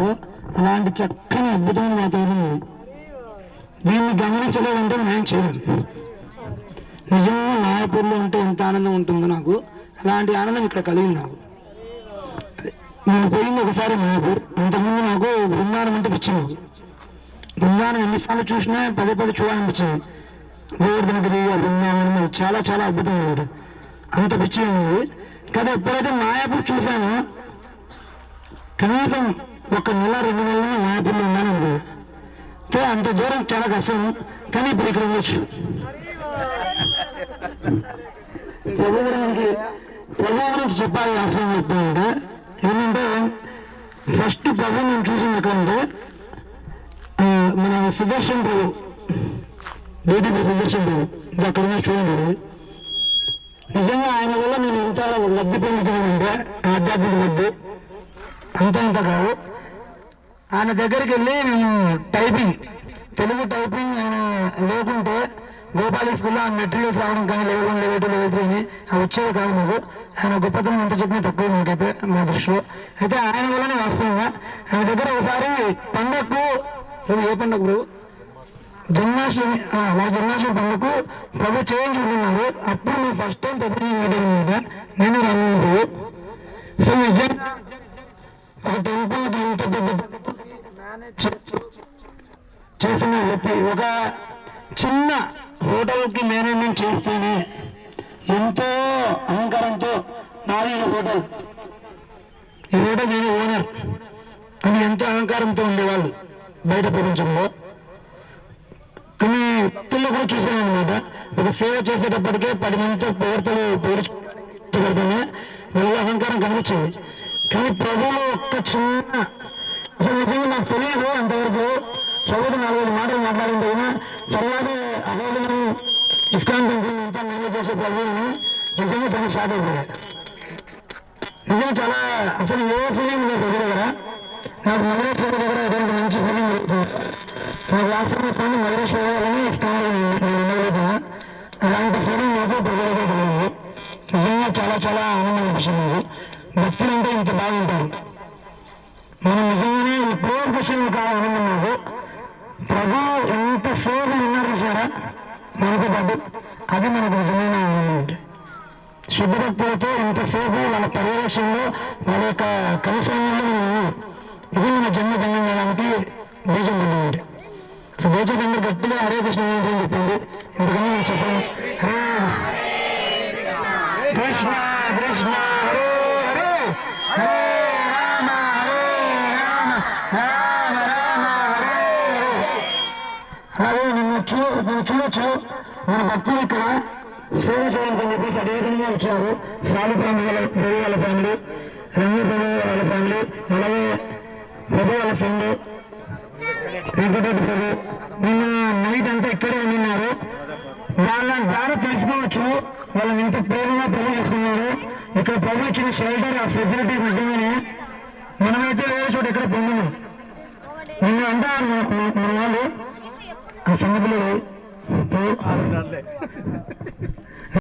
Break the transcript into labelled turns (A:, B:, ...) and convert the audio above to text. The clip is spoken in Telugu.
A: ఉందో అలాంటి చక్కని అద్భుతమైన వాతావరణం ఉంది. దీన్ని గమనించలేదంటే నేను చేయను. నిజంగా మాయాపూర్లో ఉంటే ఎంత ఆనందం ఉంటుందో నాకు అలాంటి ఆనందం ఇక్కడ కలిగింది. నాకు నేను పోయింది ఒకసారి మాయాపూర్, అంతకుముందు నాకు బృందావనం అంటే పిచ్చి. నాకు బృందావనం ఎన్నిసార్లు చూసినా పదే పదే చూడాలనిపించింది. గోవర్ధనగిరి బృందావనం చాలా చాలా అద్భుతంగా ఉంటుంది, అంత పిచ్చి ఉంది. కానీ ఎప్పుడైతే మాయాపూర్ చూసానో కనీసం 1 నెల 2 నెలలు మాయాపూర్లో ఉన్నాను. అంత దూరం చాలా కష్టం, కానీ ఇప్పుడు ఇక్కడ ఉండొచ్చు. ప్రభు గురించి చెప్పాలి అవసరం చెప్పాలంటే ఏంటంటే ఫస్ట్ ప్రభు నేను చూసింది ఎక్కడంటే మన సుదర్శన్ ప్రభు, బీటీపీ సుదర్శన్ ప్రభు, ఇది అక్కడ చూడండి. నిజంగా ఆయన వల్ల నేను ఎంత లబ్ధి పొందుతున్నానంటే ఆధ్యాత్మిక లబ్ధి అంత కాదు. ఆయన దగ్గరికి వెళ్ళి నేను తెలుగు టైపింగ్ ఆయన లేకుంటే గోపాలి స్కూల్లో ఆ మెటీరియల్స్ రావడం కానీ లెవెల్ 1 లెవెల్ 2 లెవెల్ 3 అని అవి వచ్చేది కాదు. నాకు ఆయన గొప్పతనం ఎంత చెప్పినా తక్కువ నాకైతే మా దృష్టిలో. అయితే ఆయన వల్లనే వాస్తవంగా ఆయన దగ్గర ఒకసారి పండగకు, ఏ పండుగ బ్రో, జన్మాష్టమి, జన్మాష్టమి పండుగకు ప్రభు చేయించుకుంటున్నారు. అప్పుడు నేను ఫస్ట్ టైం ప్రభు నేను రాను. సో నిజంగా ఒక టెంపుల్కి ఇంత పెద్ద చేసిన వ్యక్తి, ఒక చిన్న హోటల్కి మేనేజ్మెంట్ చేస్తేనే ఎంతో అహంకారంతో నాది హోటల్, ఈ హోటల్ నేను ఓనర్ అని ఎంతో అహంకారంతో ఉండేవాళ్ళు బయట ప్రపంచంలో. కొన్ని వ్యక్తుల్లో కూడా చూసాను అనమాట. ఒక సేవ చేసేటప్పటికే 10 మందితో పొగడ్తలు పోల్చుపెడితేనే వాళ్ళ అహంకారం కనిపించింది. కానీ ప్రభువులో ఒక్క చిన్న, అసలు నిజంగా నాకు తెలియదు అంతవరకు. ప్రభుత్వ 4-5 మాటలు మాట్లాడింది అయినా తర్వాత అగౌరవం ఇస్కాన్ అంతా మేనేజ్ చేసే ప్రభుత్వం నిజంగా చాలా షాక్ అయిపోయాయి. నిజంగా చాలా అసలు ఏ ఫీలింగ్ లేదు ప్రభు దగ్గర. నాకు మధురేశ్వర దగ్గర ఎటువంటి మంచి ఫీలింగ్ లేదు. నాకు వాస్తవంగా పని మధురేశ్వర వల్లనే ఇస్కాన్ ఉండగలుగుతున్నా. అలాంటి ఫీలింగ్ నాకు ప్రభు దగ్గర తెలియదు. నిజంగా చాలా చాలా ఆనందం అనిపిస్తుంది. నాకు భక్తులు అంటే ఇంత బాగుంటారు. మనం నిజంగానే ప్రేయర్కి వచ్చినందుకు కాదు ఆనందం. నాకు ప్రభు ఎంత సేపు ఉన్నారు సారా మనతో పాటు, అది మనకు నిజమైన ఆనందం. అంటే శుద్ధ భక్తులతో ఎంతసేపు వాళ్ళ పర్యవేక్షణలో వాళ్ళ యొక్క కనుసరణలో ఇది మన జన్మ ధన్యం చేయడానికి బీజం పొందండి. సో బీజకందరూ గట్టిగా హరే కృష్ణ అని చెప్పండి. ఎందుకని నేను చెప్పాను కృష్ణ కృష్ణ హరే హరే హరే రామ హరే రామ రామ రామ హరే హరే. అలాగే నిన్ను చూడొచ్చు మన భక్తులు ఇక్కడ సేవ చేయడానికి అని చెప్పేసి అదేవిధంగా వచ్చారు. సాలు ప్రభు వాళ్ళ ఫ్యామిలీ, రంగు ప్రభు వాళ్ళ ఫ్యామిలీ, అలాగే ప్రభు వాళ్ళ ఫ్రెండ్ వెంకటరెడ్డి ప్రభు నిన్న నైట్ అంతా ఇక్కడే ఉన్నారు. వాళ్ళ ద్వారా తెలుసుకోవచ్చు వాళ్ళని ఎంత ప్రేమగా ప్రభు చేసుకున్నారు. ఇక్కడ ప్రభు ఇచ్చిన షెల్టర్, ఆ ఫెసిలిటీస్ నిజంగానే మనమైతే వేరే చోట ఎక్కడ పొందము. నిన్న అంతా మన వాళ్ళు ఆ సంగతిలో